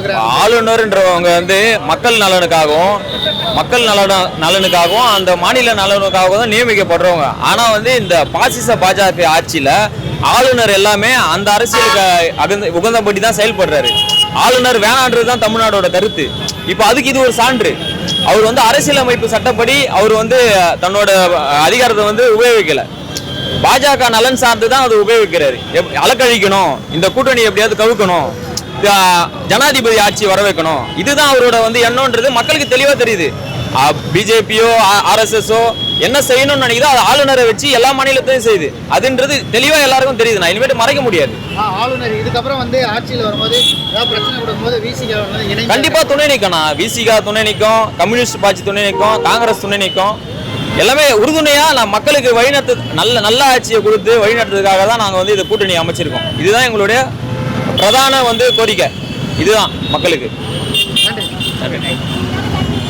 கொடுக்குறாங்க. ஆளுநர்ன்றவங்க வந்து மக்கள் நலனுக்காகவும் அந்த மாநில நலனுக்காகவும் தான் நியமிக்கப்படுறவங்க. ஆனா வந்து இந்த பாசிச பாஜக ஆட்சியில ஆளுநர் எல்லாமே அந்த அரசியலுக்கு உகந்தபடி தான் செயல்படுறாரு. ஆளுநர் வேணான்றது தான் தமிழ்நாடோட கருத்து. இப்போ அதுக்கு இது ஒரு சான்று. அவர் வந்து அரசியலமைப்பு சட்டப்படி அவர் வந்து தன்னோட அதிகாரத்தை வந்து உபயோகிக்கல. பாஜக நலன் சார்ந்து தான் அதை உபயோகிக்கிறாரு. அலக்கழிக்கணும், இந்த கூட்டணி எப்படியாவது கவுக்கணும், ஜனாதிபதி ஆட்சி வர வைக்கணும், இதுதான் அவரோட வந்து எண்ணம்ன்றது மக்களுக்கு தெளிவா தெரியுது. பிஜேபியோ ஆர்எஸ்எஸோ என்ன செய்யணும்னு நினைக்குதோ அது ஆளுநரை வச்சு எல்லா மாநிலத்தையும் செய்யுது. அதுன்றது தெளிவா எல்லாருக்கும் தெரியுது. நான் இனிமேட்டு மறைக்க முடியாது. ஆளுநர் இதுக்கப்புறம் வந்து ஆட்சியில் வரும்போது ஏதாவது பிரச்சனை கொடுக்கும்போது விசிகா கண்டிப்பா துணை நிற்கணும். விசிகா துணை நிற்கும், கம்யூனிஸ்ட் பார்ட்டி துணை நிற்கும், காங்கிரஸ் துணை நிற்கும். எல்லாமே உறுதுணையா நான் மக்களுக்கு வழிநடத்து நல்ல ஆட்சியை கொடுத்து வழிநடத்துறதுக்காக தான் நாங்கள் வந்து இந்த கூட்டணி அமைச்சிருக்கோம். இதுதான் எங்களுடைய பிரதான வந்து கோரிக்கை. இதுதான் மக்களுக்கு. நன்றி.